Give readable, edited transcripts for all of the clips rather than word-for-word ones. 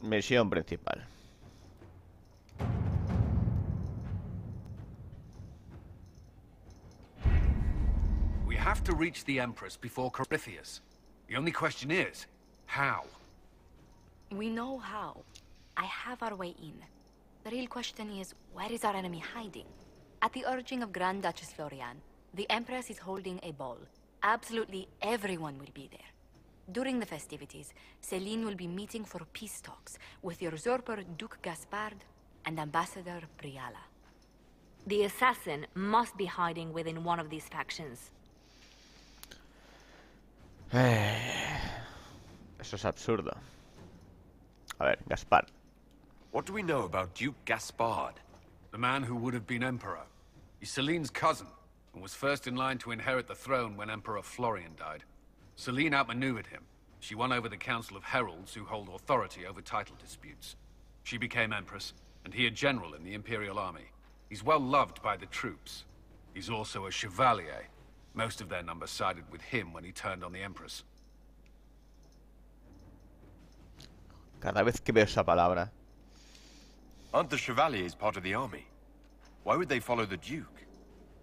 Misión principal. We have to reach the Empress before Corypheus. The only question is, how? We know how. I have our way in. The real question is, where is our enemy hiding? At the urging of Grand Duchess Florian, the Empress is holding a ball. Absolutely everyone will be there. During the festivities, Celine will be meeting for peace talks with the usurper Duke Gaspard and Ambassador Briala. The assassin must be hiding within one of these factions. Eso es absurdo. A ver, Gaspar. What do we know about Duke Gaspard? The man who would have been Emperor. He's Celine's cousin, and was first in line to inherit the throne when Emperor Florian died. Celine outmaneuvered him. She won over the Council of Heralds, who hold authority over title disputes. She became Empress, and he a general in the Imperial Army. He's well loved by the troops. He's also a chevalier. Most of their number sided with him when he turned on the Empress. Cada vez que veo esa palabra. Aren't the Chevaliers part of the army? Why would they follow the Duke?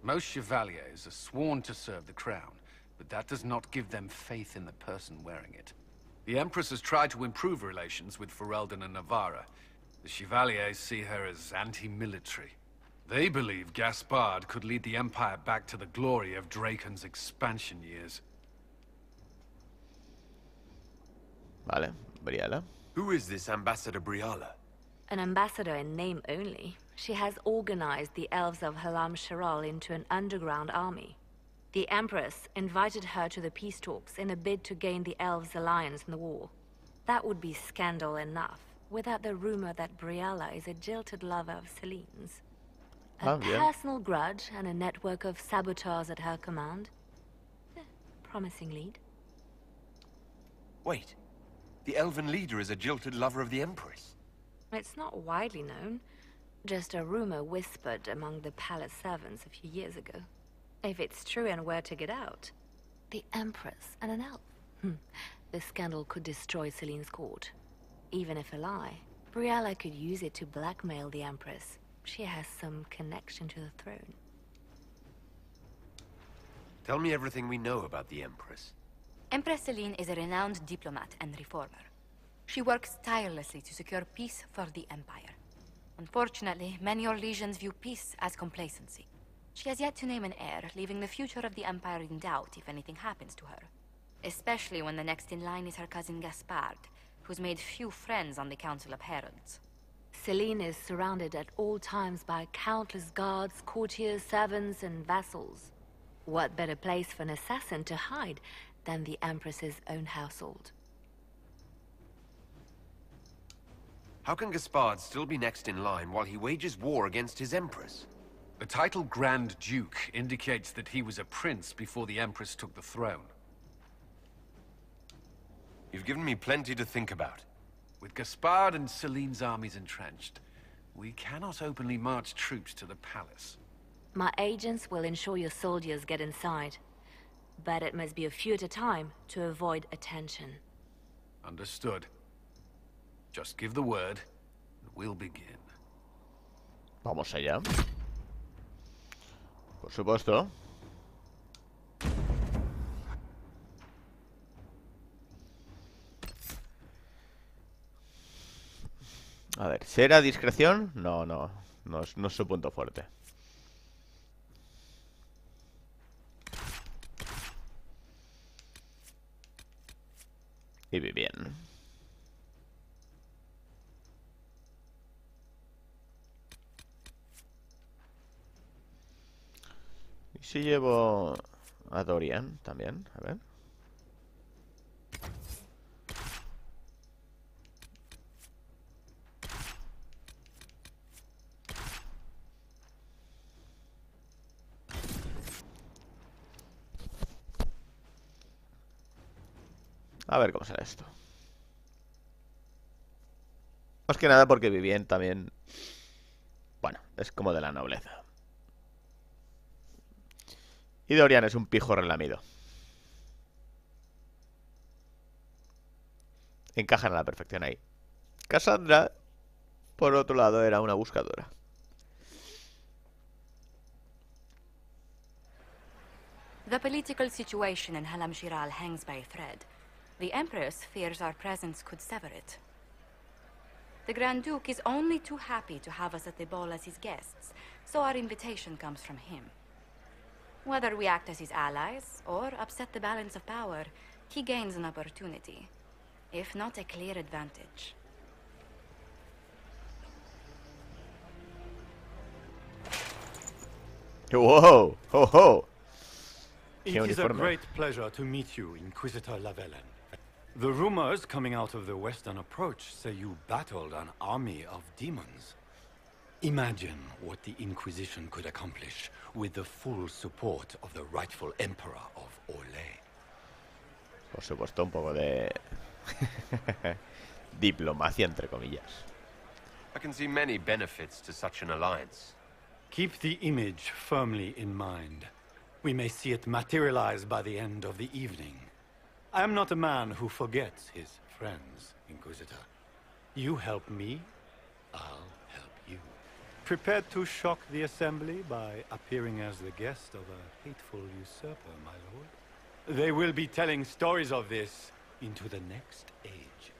Most chevaliers are sworn to serve the crown, but that does not give them faith in the person wearing it. The Empress has tried to improve relations with Ferelden and Navarra. The Chevaliers see her as anti-military. They believe Gaspard could lead the Empire back to the glory of Draken's expansion years. Vale, Briala. Who is this Ambassador Briala? An ambassador in name only. She has organized the elves of Halam Sharal into an underground army. The Empress invited her to the peace talks in a bid to gain the elves' alliance in the war. That would be scandal enough, without the rumor that Briala is a jilted lover of Celine's. A personal grudge and a network of saboteurs at her command. Promising lead. Wait, the elven leader is a jilted lover of the Empress. It's not widely known. Just a rumor whispered among the palace servants a few years ago. If it's true and were to get out, the Empress and an elf. The scandal could destroy Celine's court. Even if a lie, Briala could use it to blackmail the Empress. She has some connection to the throne. Tell me everything we know about the Empress. Empress Celine is a renowned diplomat and reformer. She works tirelessly to secure peace for the Empire. Unfortunately, many Orlesians view peace as complacency. She has yet to name an heir, leaving the future of the Empire in doubt if anything happens to her. Especially when the next in line is her cousin Gaspard, who's made few friends on the Council of Heralds. Celine is surrounded at all times by countless guards, courtiers, servants, and vassals. What better place for an assassin to hide than the Empress's own household? How can Gaspard still be next in line while he wages war against his Empress? The title Grand Duke indicates that he was a prince before the Empress took the throne. You've given me plenty to think about. With Gaspard and Celine's armies entrenched, we cannot openly march troops to the palace. My agents will ensure your soldiers get inside. But it must be a few at a time to avoid attention. Understood. Just give the word, and we'll begin. Vamos allá. Por supuesto. A ver, ¿será discreción? No es su punto fuerte. Y bien. ¿Y si llevo a Dorian también? A ver. A ver cómo será esto. Más que nada porque Vivien también... Bueno, es como de la nobleza. Y Dorian es un pijo relamido. Encajan a la perfección ahí. Cassandra, por otro lado, era una buscadora. The political situation in Halam Shiral hangs by a thread. The Empress fears our presence could sever it. The Grand Duke is only too happy to have us at the ball as his guests, so our invitation comes from him. Whether we act as his allies or upset the balance of power, he gains an opportunity, if not a clear advantage. ¡Wow! ¡Oh, oh! It is a great pleasure to meet you, Inquisitor Lavellen. The rumors coming out of the Western Approach say you battled an army of demons. Imagine what the Inquisition could accomplish with the full support of the rightful Emperor of Orlais. Por supuesto, un poco de diplomacia, entre comillas. I can see many benefits to such an alliance. Keep the image firmly in mind. We may see it materialize by the end of the evening. I am not a man who forgets his friends, Inquisitor. You help me, I'll help you. Prepared to shock the Assembly by appearing as the guest of a hateful usurper, my lord? They will be telling stories of this into the next age.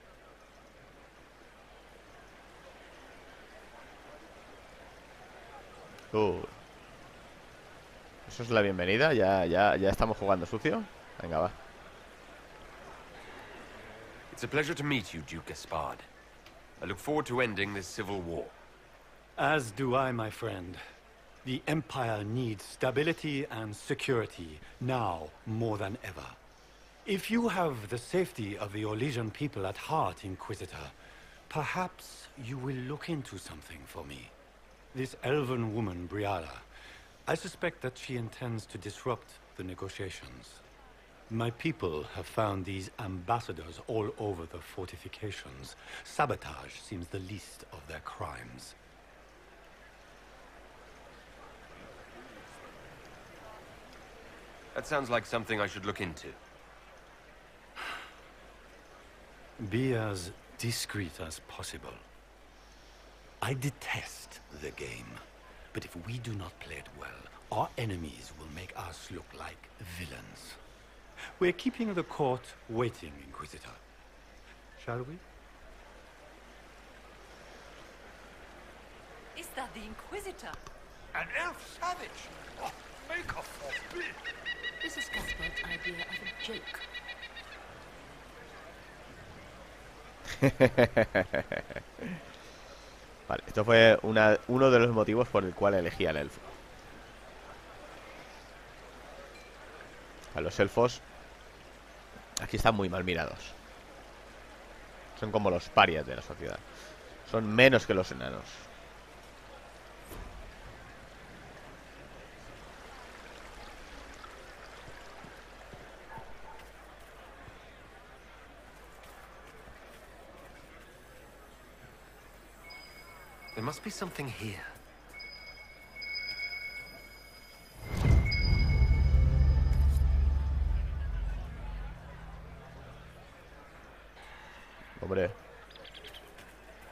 Eso es la bienvenida. Ya estamos jugando sucio. Venga, va. It's a pleasure to meet you, Duke Gaspard. I look forward to ending this civil war. As do I, my friend. The Empire needs stability and security, now more than ever. If you have the safety of the Orlesian people at heart, Inquisitor, perhaps you will look into something for me. This elven woman, Briala, I suspect that she intends to disrupt the negotiations. My people have found these ambassadors all over the fortifications. Sabotage seems the least of their crimes. That sounds like something I should look into. Be as discreet as possible. I detest the game, but if we do not play it well, our enemies will make us look like villains. We're keeping the court waiting, Inquisitor. Shall we? Is that the Inquisitor? An elf savage! Oh, make a forbid! This is Gaspard's idea of a joke. Vale, esto fue uno de los motivos por el cual elegí al elfo. A los elfos aquí están muy mal mirados. Son como los parias de la sociedad. Son menos que los enanos. There must be something here. Hombre,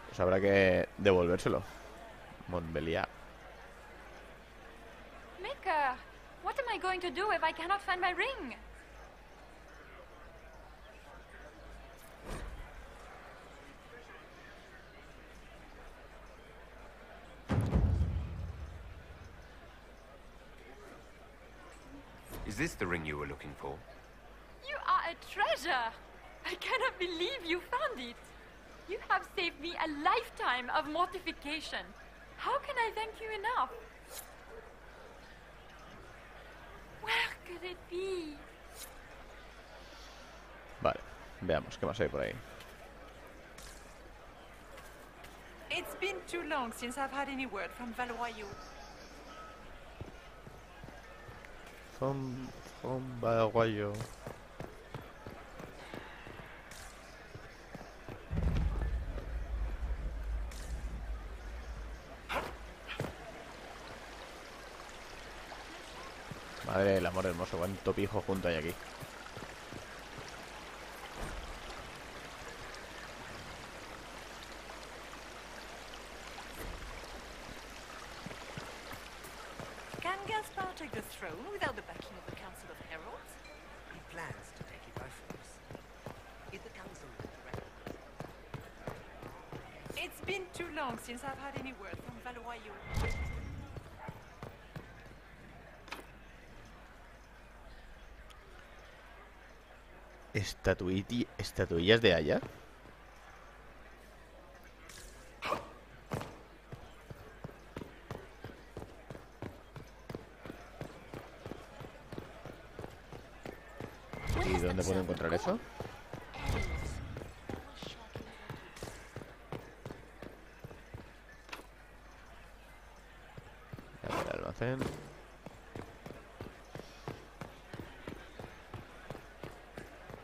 pues habrá que devolvérselo. Montbeliard. Mika, what am I going to do if I cannot find my ring? Is this the ring you were looking for? You are a treasure! I cannot believe you found it! You have saved me a lifetime of mortification. How can I thank you enough? Where could it be? Vale, veamos qué más hay por ahí. It's been too long since I've had any word from Valois. Paraguayo. Madre del amor hermoso, cuánto pijo junto hay aquí. take the throne without the backing of the Council of Heralds. He plans to take it by force. If the council will direct. It's been too long since I've had any word from Valois. ¿Estatuillas de Haya? ¿Y dónde puedo encontrar eso? A ver, almacén.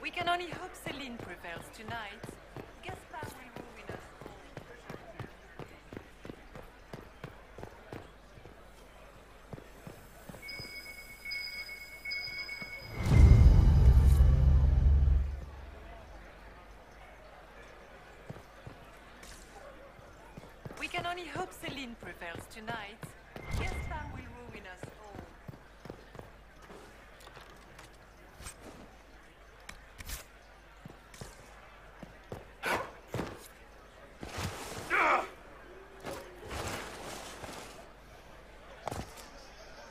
We can only hope Celine prevails tonight. Gaspard will ruin us all. We can only hope Celine prevails tonight. Gaspard will ruin us all.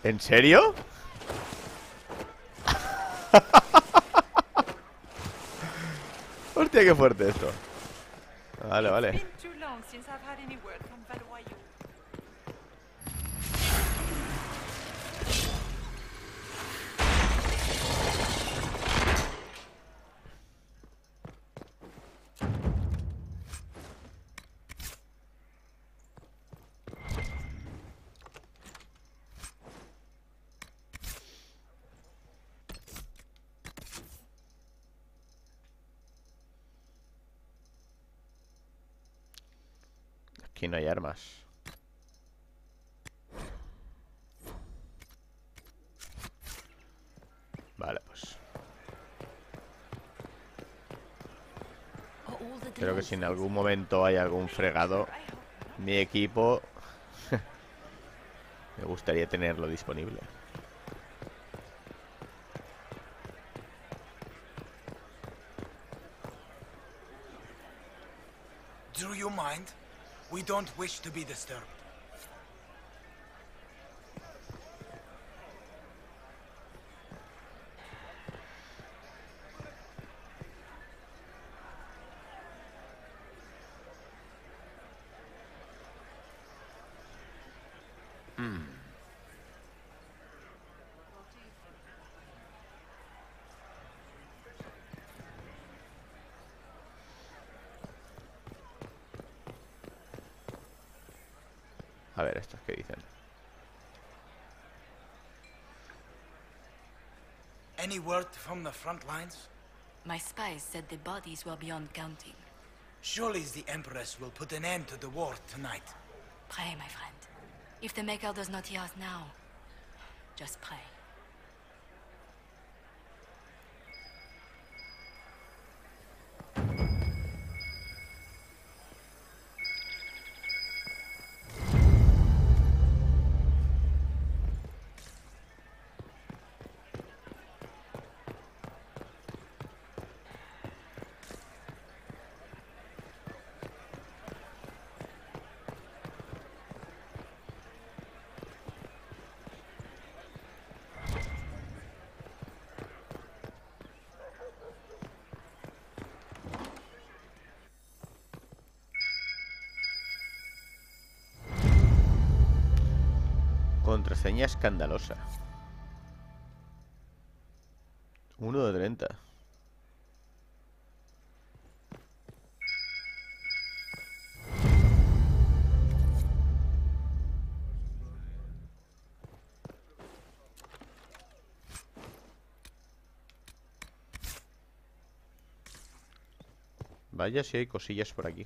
¿En serio? Hostia, qué fuerte esto. Vale, vale. It's been too long since I've had any word from Valois. Aquí no hay armas. Vale, pues creo que si en algún momento hay algún fregado, mi equipo me gustaría tenerlo disponible. Do you mind? We don't wish to be disturbed. A ver, estos que dicen. Any word from the front lines? My spies said the bodies were beyond counting. Surely the Empress will put an end to the war tonight. Pray, my friend. If the Maker does not hear us now, just pray. Contraseña escandalosa. 1 de 30. Vaya si hay cosillas por aquí.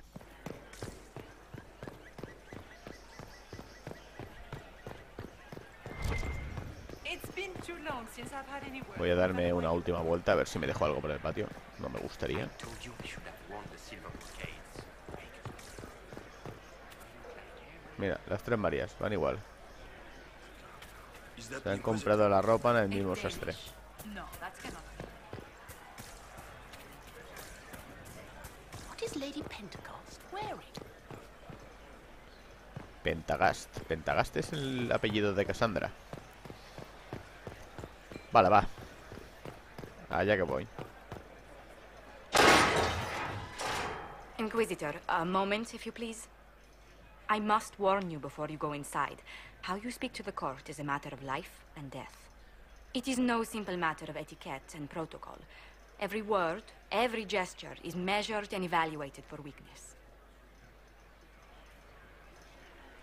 Voy a darme una última vuelta a ver si me dejo algo por el patio. No me gustaría. Mira, las tres Marías van igual. Is Se han comprado la ropa en el mismo sastre. No, that cannot be. What is Lady Pentecost wearing? Pentagast. Pentagast es el apellido de Cassandra. Vale, va. Allá que voy. Inquisitor, a moment, if you please. I must warn you before you go inside. How you speak to the court is a matter of life and death. It is no simple matter of etiquette and protocol. Every word, every gesture is measured and evaluated for weakness.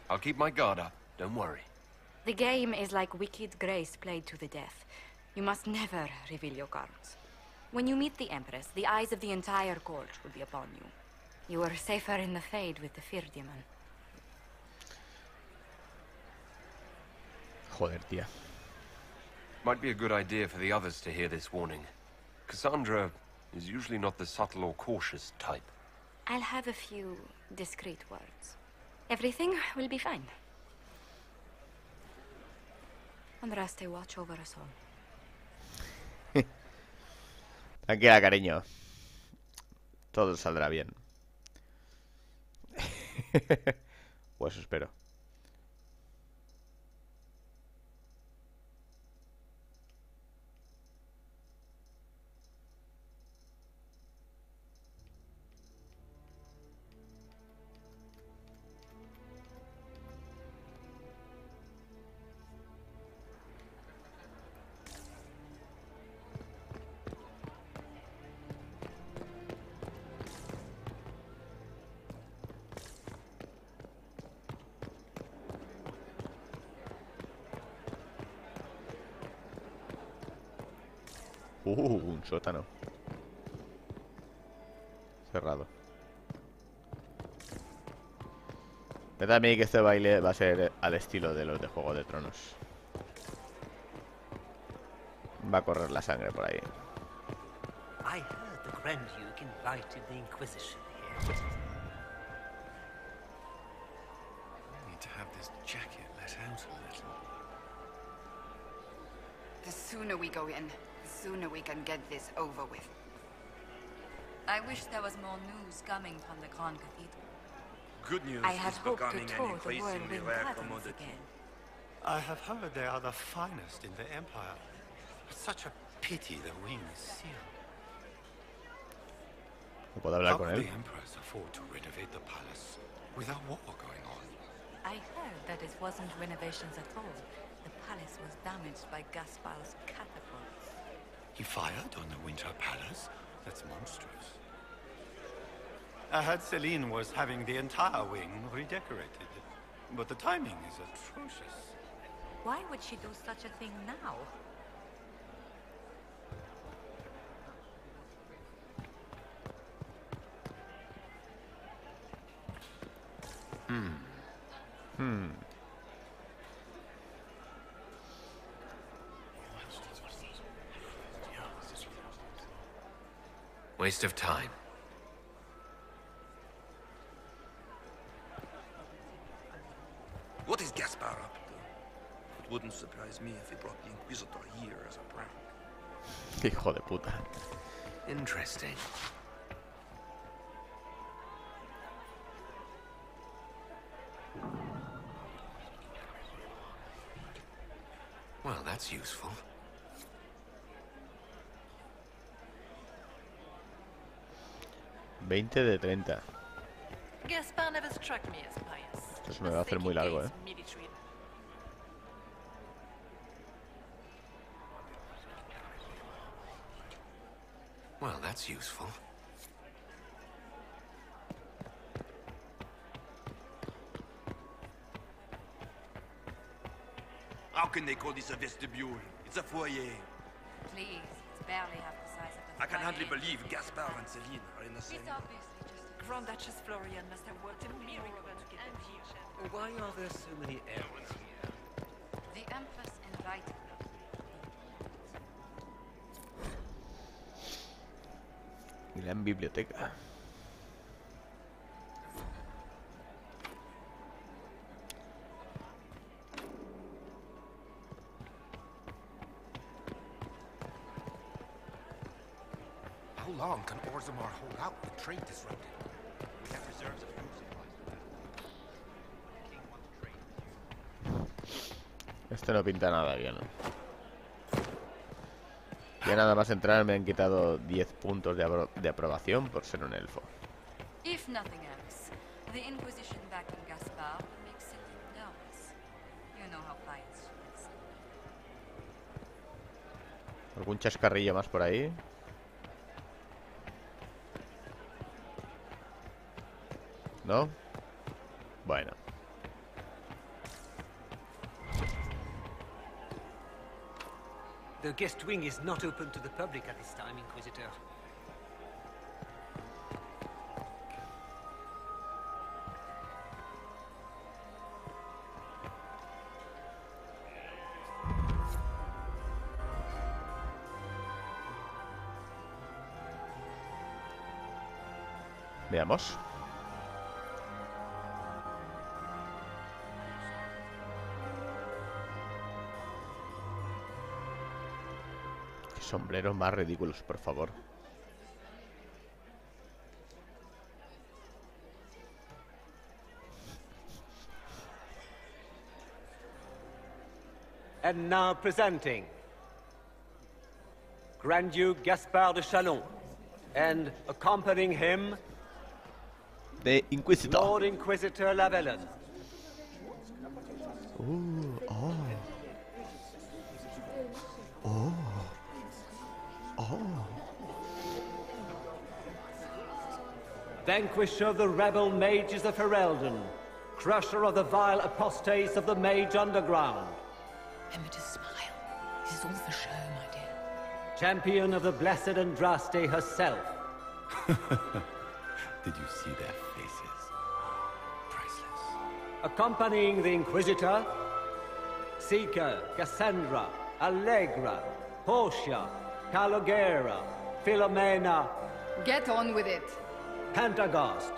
I'll keep my guard up. Don't worry. The game is like wicked grace played to the death. You must never reveal your cards. When you meet the Empress, the eyes of the entire court will be upon you. You are safer in the Fade with the Fear Demon. Joder, tía. Might be a good idea for the others to hear this warning. Cassandra is usually not the subtle or cautious type. I'll have a few discreet words. Everything will be fine. Andraste, watch over us all. Tranquila, cariño. Todo saldrá bien. Pues espero. Un sótano. Cerrado. Me da a mí que este baile va a ser al estilo de los de Juego de Tronos. Va a correr la sangre por ahí. I heard the Grand Duke invited the Inquisition here. I need to have this jacket let out a little. The sooner we go in, the sooner we can get this over with. I wish there was more news coming from the Grand Cathedral. Good news I had is hoped to becoming an tour the increasingly whirlwind rare patterns commodity. again. I have heard they are the finest in the Empire. It's such a pity the wing is sealed. ¿No puedo hablar How con can él? the Empress afford to renovate the palace without war going on? I heard that it wasn't renovations at all. The palace was damaged by Gaspar's catapults. He fired on the Winter Palace? That's monstrous. I heard Celine was having the entire wing redecorated, but the timing is atrocious. Why would she do such a thing now? Waste of time. What is Gaspar up to? It wouldn't surprise me if he brought the Inquisitor here as a prank. Hijo de puta. Interesting. Well, that's useful. $20 de 30. Gaspar never struck me as pious. Esto se me va a hacer muy largo, ¿eh? Well, that's useful. How can they call this a vestibule? It's a foyer. Please, it's barely half the size of the I can hardly foyer. believe Gaspar and Celine are in the same... It's obviously just Grand Duchess Florian must have worked a miracle to get them here. Why are there so many elves here? the Empress invited me. Gran biblioteca. long can Orzammar hold out with trade disrupted? We have reserves of food supplies. The king wants trade. Este no pinta nada bien. Ya nada más entrar me han quitado 10 puntos de aprobación por ser un elfo. If nothing else, the Inquisition backing Gaspar will make Celine nervous. You know how pious she is. ¿Algún chascarrillo más por ahí? ¿No? Bueno. The guest wing is not open to the public at this time, Inquisitor. Veamos. Qué sombreros más ridículos, por favor. And now presenting Grand Duke Gaspard de Chalon, and accompanying him, The Inquisitor. Lord Inquisitor Lavellan. Oh. Vanquisher of the rebel mages of Ferelden, crusher of the vile apostates of the Mage Underground. Remember to smile. This is all for show, my dear. Champion of the Blessed Andraste herself. Did you see their faces? Priceless. Accompanying the Inquisitor, Seeker, Cassandra, Allegra, Portia, Calogera, Philomena. Get on with it. Pantagast,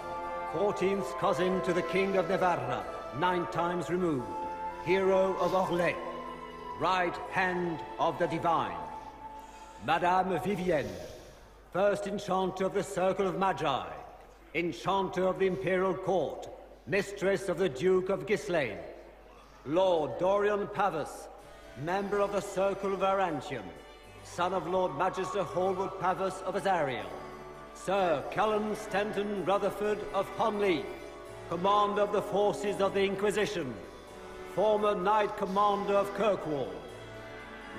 14th cousin to the King of Navarra, 9 times removed, hero of Orlais, right hand of the divine. Madame Vivienne, first enchanter of the Circle of Magi, enchanter of the Imperial Court, mistress of the Duke of Ghislaine. Lord Dorian Pavus, member of the Circle of Arantium, son of Lord Magister Hallwood Pavus of Azariel. Sir Cullen Stanton Rutherford of Honley, commander of the forces of the Inquisition, former Knight Commander of Kirkwall.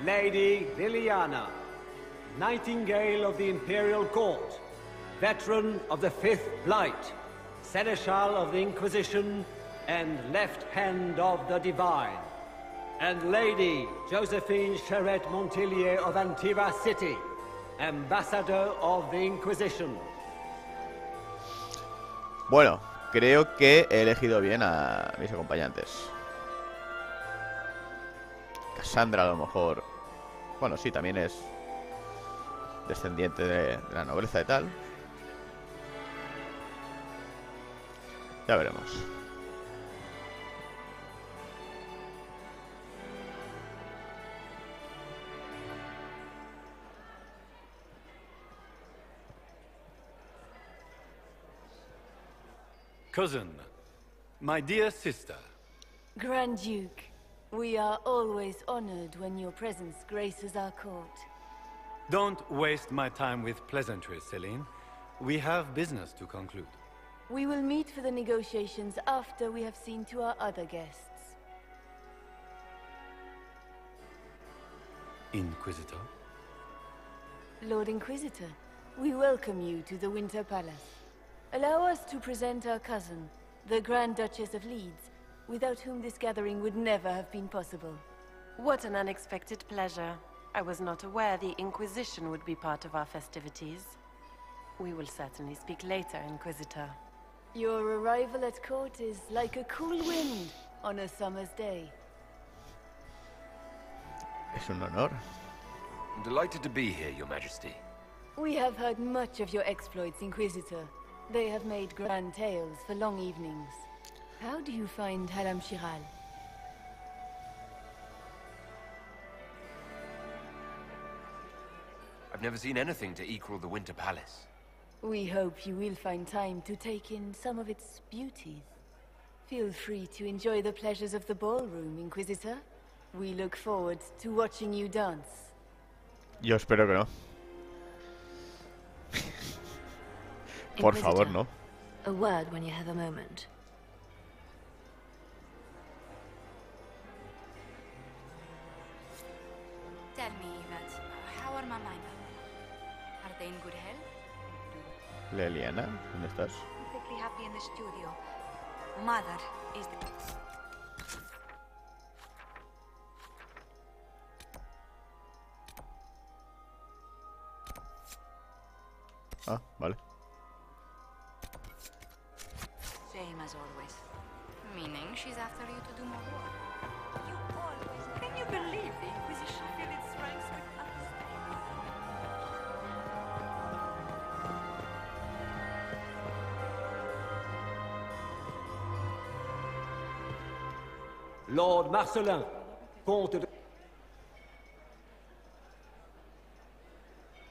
Lady Liliana, Nightingale of the Imperial Court, veteran of the Fifth Blight, Seneschal of the Inquisition, and left hand of the Divine. And Lady Josephine Charette Montillier of Antiva City, Ambassador of the Inquisition. Bueno, creo que he elegido bien a mis acompañantes. Cassandra a lo mejor... Bueno, sí, también es descendiente de la nobleza y tal. Ya veremos. Cousin, my dear sister. Grand Duke, we are always honored when your presence graces our court. Don't waste my time with pleasantries, Celine. We have business to conclude. We will meet for the negotiations after we have seen to our other guests. Inquisitor? Lord Inquisitor, we welcome you to the Winter Palace. Allow us to present our cousin, the Grand Duchess of Leeds, without whom this gathering would never have been possible. What an unexpected pleasure. I was not aware the Inquisition would be part of our festivities. We will certainly speak later, Inquisitor. Your arrival at court is like a cool wind on a summer's day. Es un honor. I'm delighted to be here, Your Majesty. We have heard much of your exploits, Inquisitor. They have made grand tales for long evenings. How do you find Haram Shiral? I've never seen anything to equal the Winter Palace. We hope you will find time to take in some of its beauties. Feel free to enjoy the pleasures of the ballroom, Inquisitor. We look forward to watching you dance. Yo espero que no. Por favor, no. A word when you have a moment. Tell me, Yvette, how are my minor? Are they in good health? Leliana, ¿dónde estás? Perfectly happy in the studio. Mother is the... Ah, vale. Same as always. Meaning she's after you to do more work. You always... Can you believe the Inquisition filled its ranks with us? Lord Marcelin, Comte de...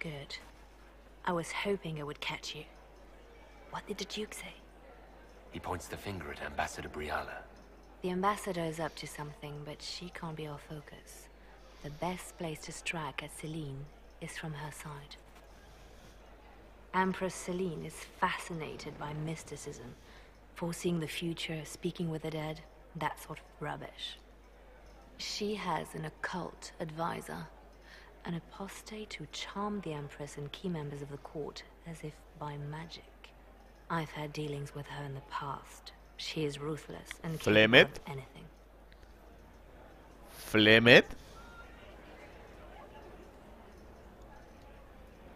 Good. I was hoping I would catch you. What did the Duke say? He points the finger at Ambassador Briala. The ambassador is up to something, but she can't be our focus. The best place to strike at Celine is from her side. Empress Celine is fascinated by mysticism, foreseeing the future, speaking with the dead, that sort of rubbish. She has an occult advisor, an apostate who charmed the Empress and key members of the court as if by magic. I've had dealings with her in the past. She is ruthless and capable of anything. Flemet?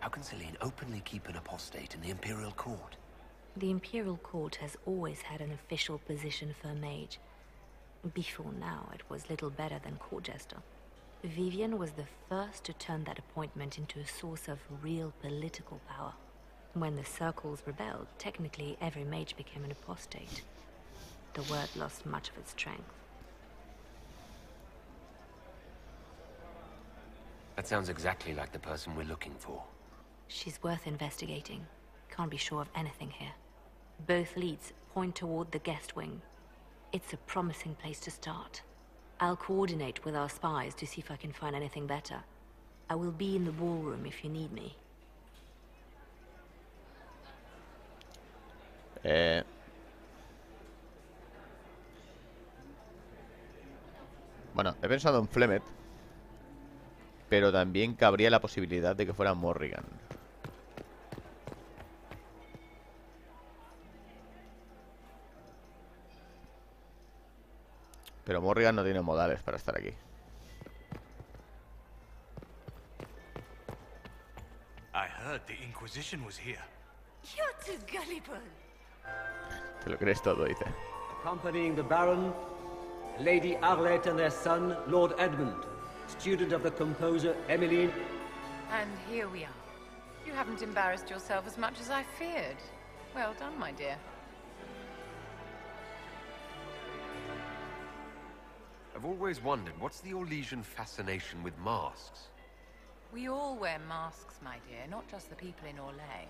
How can Celine openly keep an apostate in the Imperial Court? The Imperial Court has always had an official position for a mage. Before now, it was little better than court jester. Vivian was the first to turn that appointment into a source of real political power. When the circles rebelled, technically every mage became an apostate. The word lost much of its strength. That sounds exactly like the person we're looking for. She's worth investigating. Can't be sure of anything here. Both leads point toward the guest wing. It's a promising place to start. I'll coordinate with our spies to see if I can find anything better. I will be in the ballroom if you need me. Bueno, he pensado en Flemet, pero también cabría la posibilidad de que fuera Morrigan. Pero Morrigan no tiene modales para estar aquí. I heard the Inquisition was here. You're too gullible. Te lo crees todo, dice. Accompanying the Baron, Lady Arlette and their son, Lord Edmund, student of the composer Emmeline. And here we are. You haven't embarrassed yourself as much as I feared. Well done, my dear. I've always wondered, what's the Orlesian fascination with masks? We all wear masks, my dear, not just the people in Orlais.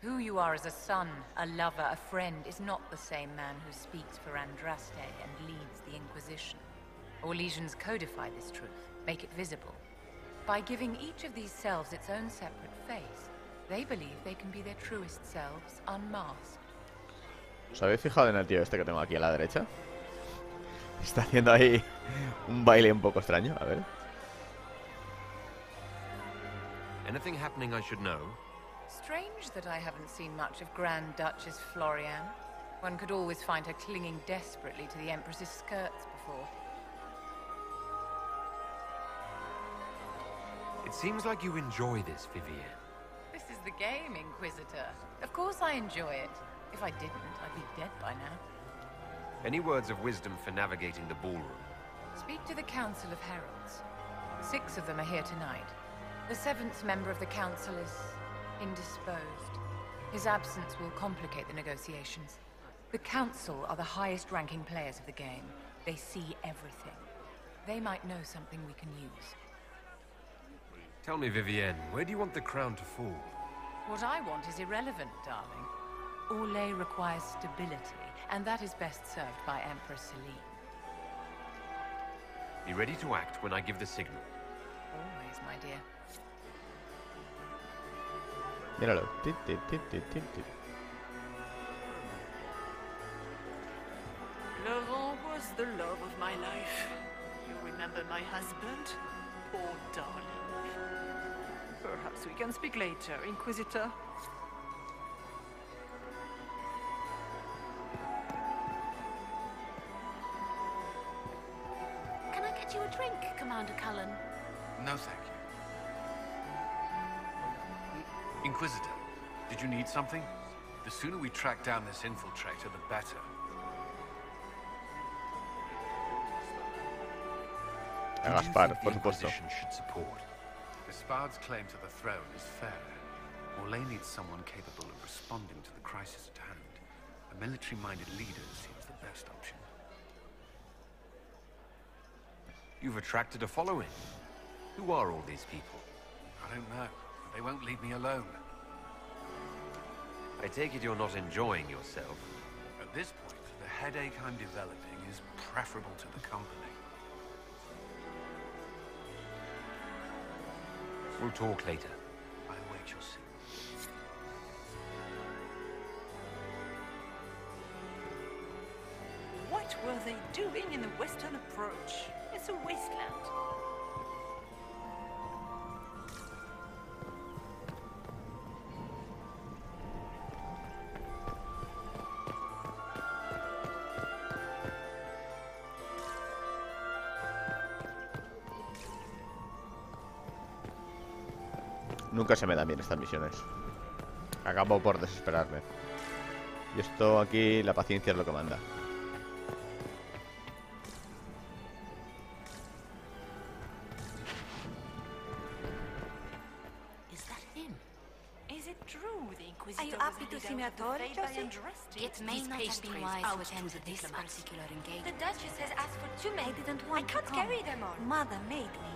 Who you are as a son, a lover, a friend, is not the same man who speaks for Andraste and leads the Inquisition. Orlesians codify this truth, make it visible. By giving each of these selves its own separate face, they believe they can be their truest selves, unmasked. ¿Os habéis fijado en el tío este que tengo aquí a la derecha? Está haciendo ahí un baile un poco extraño, a ver. Anything happening I should know? Strange that I haven't seen much of Grand Duchess Florian. One could always find her clinging desperately to the Empress's skirts before. It seems like you enjoy this, Vivian. This is the game, Inquisitor. Of course I enjoy it. If I didn't, I'd be dead by now. Any words of wisdom for navigating the ballroom? Speak to the Council of Heralds. 6 of them are here tonight. The 7th member of the Council is indisposed. His absence will complicate the negotiations. The Council are the highest-ranking players of the game. They see everything. They might know something we can use. Tell me, Vivienne, where do you want the crown to fall? What I want is irrelevant, darling. Orlais requires stability, and that is best served by Empress Celine. Be ready to act when I give the signal. Always, my dear. Míralo. Laurent was the love of my life. You remember my husband? Poor darling. Perhaps we can speak later, Inquisitor. Can I get you a drink, Commander Cullen? No, thank you. Inquisitor, did you need something? The sooner we track down this infiltrator, the better. Gaspar, por supuesto. Should support. Gaspard's claim to the throne is fair. Orlais needs someone capable of responding to the crisis at hand. A military-minded leader seems the best option. You've attracted a following. Who are all these people? I don't know. They won't leave me alone. I take it you're not enjoying yourself. At this point, the headache I'm developing is preferable to the company. We'll talk later. I await your signal. What were they doing in the western approach? It's a wasteland. Nunca se me dan bien estas misiones. Acabo por desesperarme. Y esto aquí, la paciencia es lo que manda. Is that him? Is it true the Inquisitor Are you was happy to handed see me over at to all, Fate by Josie? Andraste? It may These not have been pastries wise out to attend to the this diplomats. particular The engagement. Duchess has asked for 2 men. I didn't want I can't to come. carry them all. Mother made me.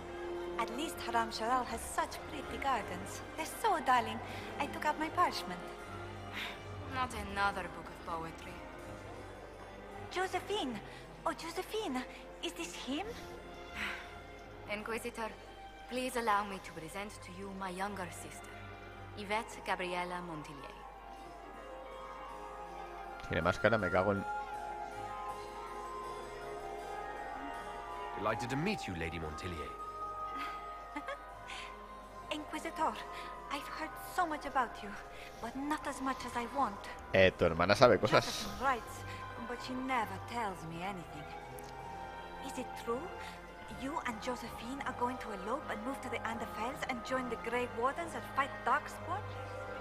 At least Haram Sharal has such pretty gardens. They're so darling. I took out my parchment. Not another book of poetry. Josephine! Oh, Josephine! Is this him? Inquisitor, please allow me to present to you my younger sister, Yvette Gabriella Montillier. Tiene máscara, me cago en... Delighted to meet you, Lady Montillier. Inquisitor, I've heard so much about you, but not as much as I want. Tu hermana sabe cosas. Josephine writes, but she never tells me anything. Is it true? You and Josephine are going to elope and move to the Anderfels and join the Grey Wardens and fight Darkspawn?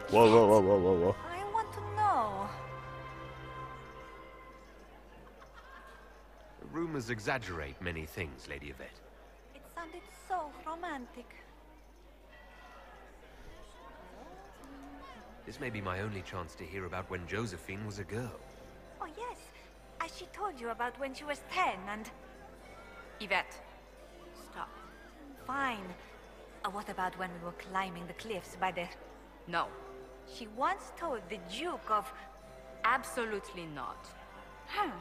Whoa, whoa, whoa, whoa, whoa, whoa. I want to know. Rumors exaggerate many things, Lady Yvette. It sounded so romantic. This may be my only chance to hear about when Josephine was a girl. Oh yes, as she told you about when she was 10 and... Yvette, stop. Fine. What about when we were climbing the cliffs by the... No. She once told the Duke of... Absolutely not. Huh.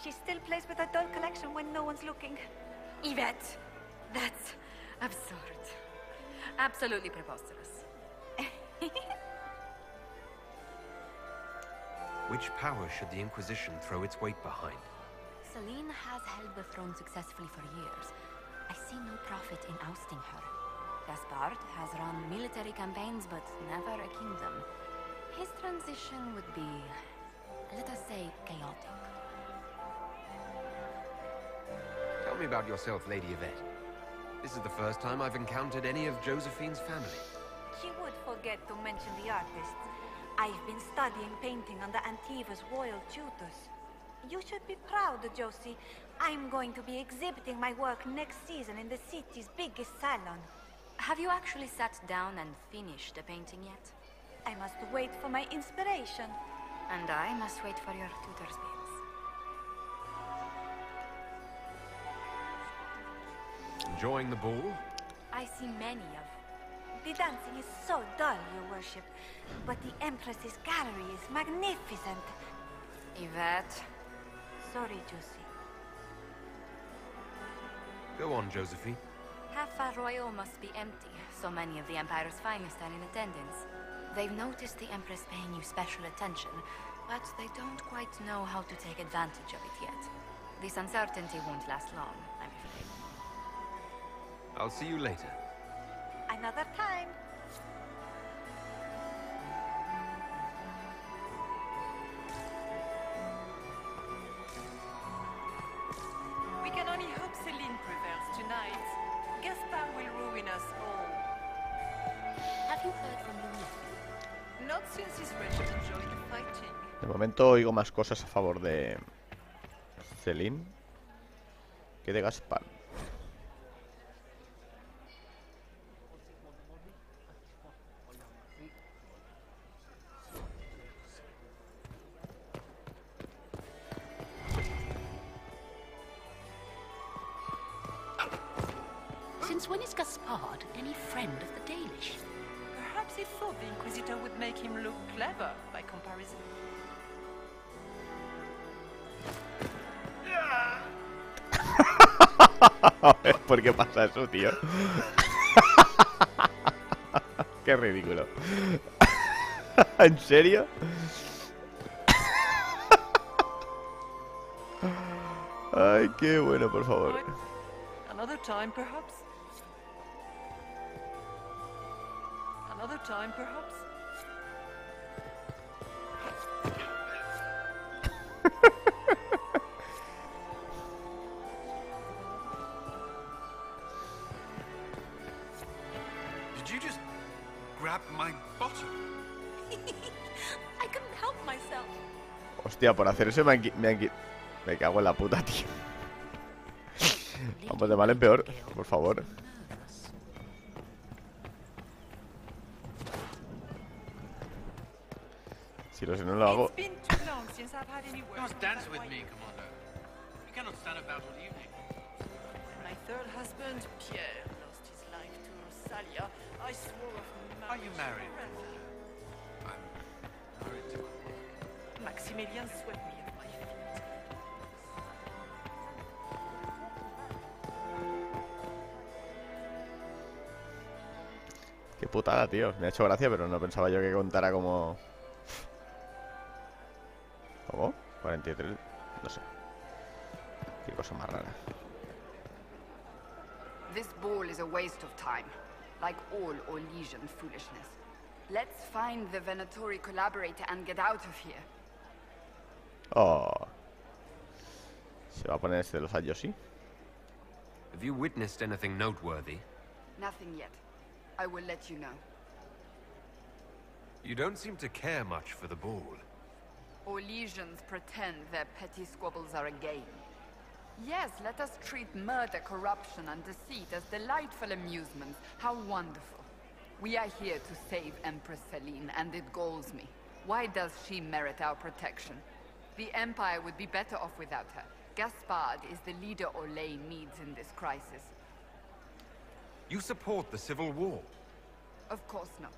She still plays with her doll collection when no one's looking. Yvette, that's absurd. Absolutely preposterous. Which power should the Inquisition throw its weight behind? Celine has held the throne successfully for years. I see no profit in ousting her. Gaspard has run military campaigns, but never a kingdom. His transition would be, let us say, chaotic. Tell me about yourself, Lady Yvette. This is the first time I've encountered any of Josephine's family. She would forget to mention the artists. I've been studying painting under Antiva's royal tutors. You should be proud, Josie. I'm going to be exhibiting my work next season in the city's biggest salon. Have you actually sat down and finished the painting yet? I must wait for my inspiration. And I must wait for your tutor's bits. Enjoying the ball? I I see many of. The dancing is so dull, Your Worship, but the Empress's gallery is magnificent. Yvette. Sorry, Josie. Go on, Josephine. Half Royal must be empty. So many of the Empire's finest are in attendance. They've noticed the Empress paying you special attention, but they don't quite know how to take advantage of it yet. This uncertainty won't last long, I'm afraid. I'll see you later. Another time. We can only hope Celine prevails tonight. Gaspard will ruin us all. Have you heard from your nephew? Not since his regiment joined the fighting. De momento oigo más cosas a favor de Celine que de Gaspard. Since when is Gaspard any friend of the Dalish? Perhaps he thought the Inquisitor would make him look clever by comparison. A ver, ¿por qué pasa eso, tío? Qué ridículo. ¿En serio? Ay, qué bueno, por favor. Another time, perhaps? Another time, perhaps? Did you just grab my bottom? I couldn't help myself. Hostia, por hacer eso me cago en la puta, tío. Vamos de mal en peor, por favor. Si no lo hago. You must dance with me, Commander. You cannot stand about all evening. My third husband, Pierre, lost his life to Rosalia. I swore off marriage. Are you married? forever. I'm married to her. Maximilian swept me off my feet. Qué putada, tío. Me ha hecho gracia, pero no pensaba yo que contara como... ¿Cómo? 43... No sé. Qué cosa más rara. This ball is a waste of time, like all Orlesian foolishness. Let's find the Venatori collaborator and get out of here. Oh. Se va a poner este de los años, ¿sí? Have you witnessed anything noteworthy? Nothing yet. I will let you know. You don't seem to care much for the ball. Orlesians pretend their petty squabbles are a game. Yes, let us treat murder, corruption, and deceit as delightful amusements. How wonderful. We are here to save Empress Celine, and it galls me. Why does she merit our protection? The Empire would be better off without her. Gaspard is the leader Orlais needs in this crisis. You support the civil war? Of course not.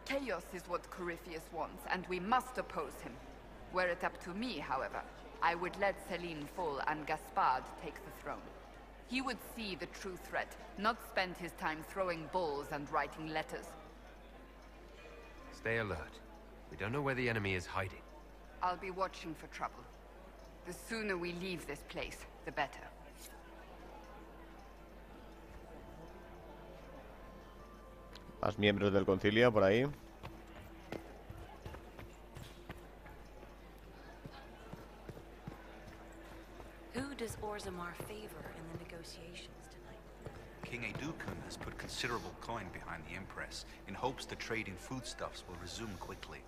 Chaos is what Corypheus wants, and we must oppose him. Were it up to me, however, I would let Celine fall and Gaspard take the throne. He would see the true threat, not spend his time throwing balls and writing letters. Stay alert. We don't know where the enemy is hiding. I'll be watching for trouble. The sooner we leave this place, the better. Más miembros del concilio por ahí. Who does Orzammar favor in the negotiations tonight? King Aeducan has put considerable coin behind the Empress in hopes the trade in foodstuffs will resume quickly.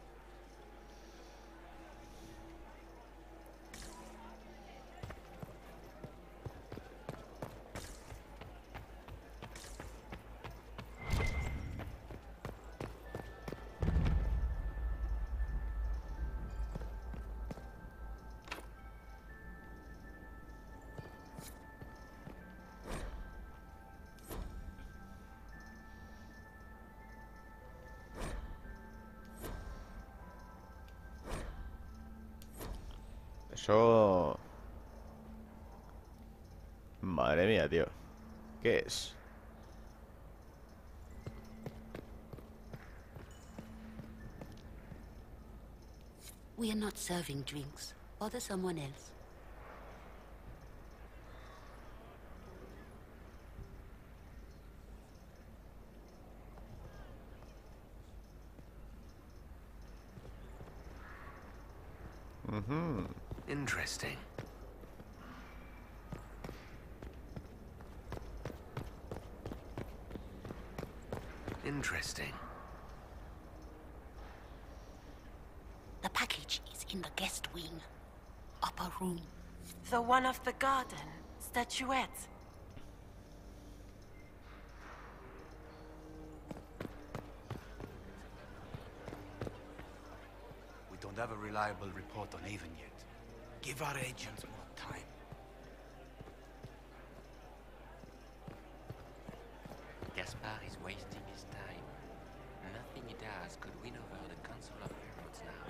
Eso... Madre mía, tío. ¿Qué es? We are not serving drinks. Bother someone else. Interesting. Interesting. The package is in the guest wing. Upper room. The one of the garden. Statuette. We don't have a reliable report on Avon yet. Give our agents more time. Gaspar is wasting his time. Nothing he does could win over the Council of Heralds now.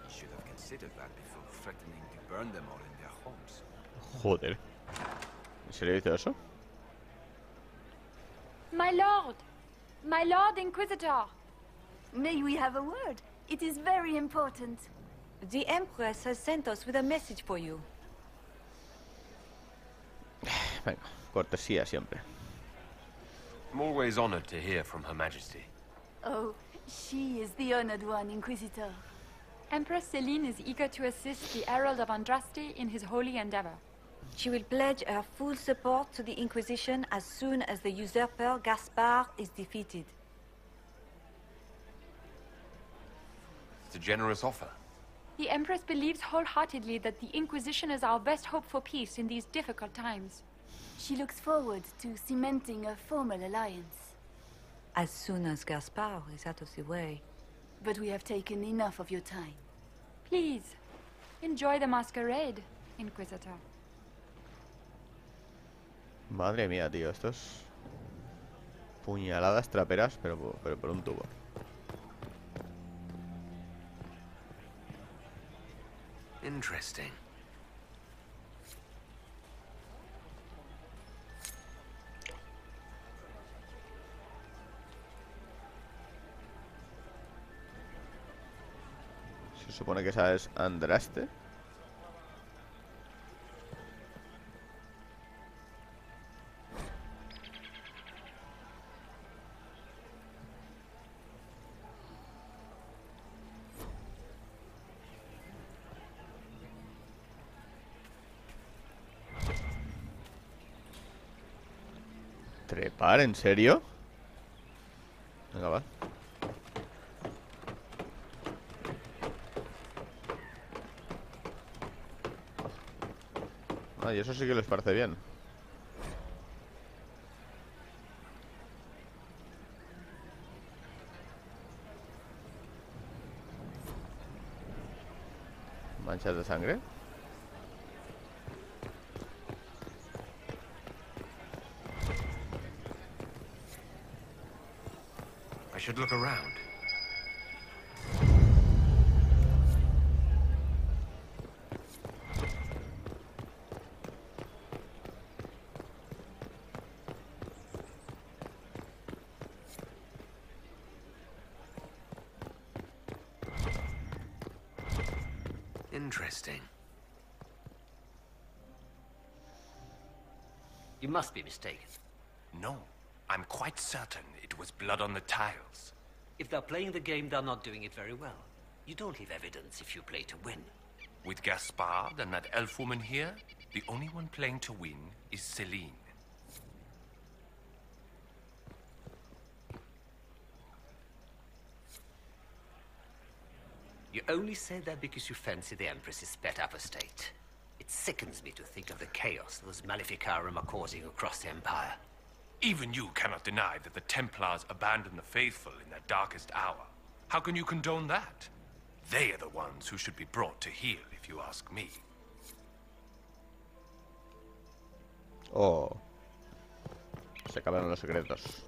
He should have considered that before threatening to burn them all in their homes. Joder. ¿En serio hizo eso? My lord! My lord Inquisitor! May we have a word? It is very important. The Empress has sent us with a message for you. Venga, cortesía siempre. I'm always honored to hear from Her Majesty. Oh, she is the honored one, Inquisitor. Empress Celine is eager to assist the Herald of Andraste in his holy endeavor. She will pledge her full support to the Inquisition as soon as the usurper Gaspar is defeated. It's a generous offer. The Empress believes wholeheartedly that the Inquisition is our best hope for peace in these difficult times. She looks forward to cementing a formal alliance. As soon as Gaspar is out of the way. But we have taken enough of your time. Please, enjoy the masquerade, Inquisitor. Madre mía, tío, estos... Puñaladas traperas, pero por un tubo. Interesting. Se supone que esa es Andraste. ¿Trepar? ¿En serio? Venga, va. Ah, y eso sí que les parece bien. Manchas de sangre. I should look around. Interesting. You must be mistaken. No, I'm quite certain it was blood on the tiles. If they're playing the game, they're not doing it very well. You don't leave evidence if you play to win. With Gaspard and that elf woman here, the only one playing to win is Celine. You only say that because you fancy the Empress's pet apostate. It sickens me to think of the chaos those Maleficarum are causing across the Empire. Even you cannot deny that the Templars abandoned the faithful in their darkest hour. How can you condone that? They are the ones who should be brought to heel, if you ask me. Oh. Se acabaron los secretos.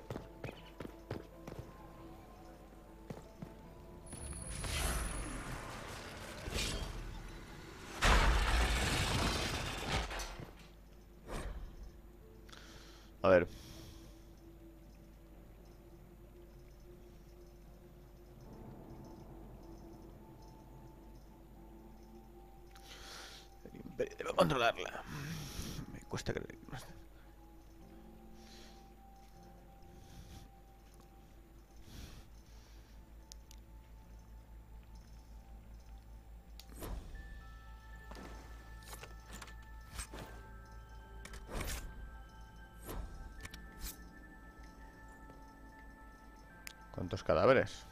A ver. El Imperio debe controlarla. Me cuesta creer que no esté. ¿Cuántos cadáveres?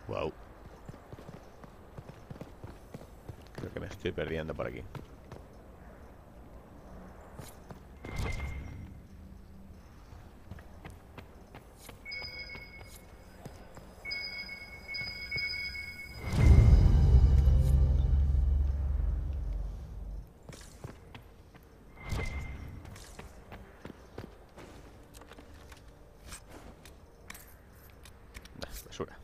Wow. Creo que me estoy perdiendo por aquí. Basura.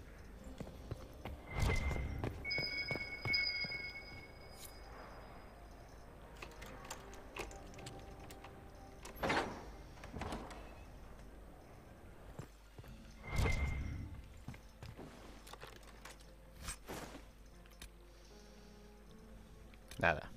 Nada.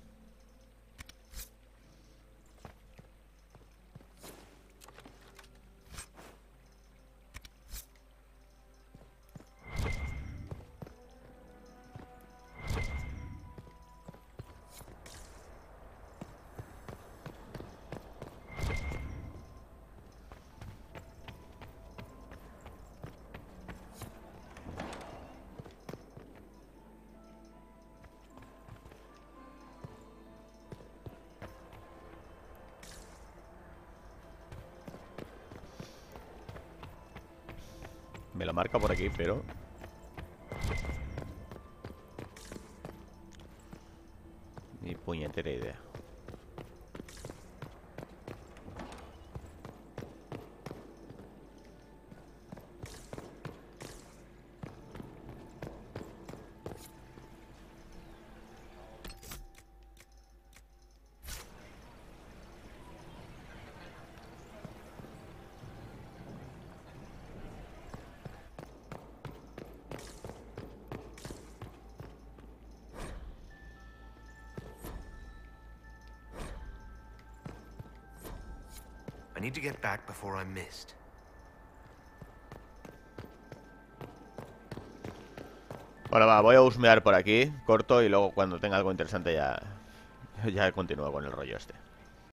Me lo marca por aquí, pero... Ni puñetera idea. I need to get back before I'm missed. Bueno, va, voy a husmear por aquí, corto y luego cuando tenga algo interesante ya continúo con el rollo este.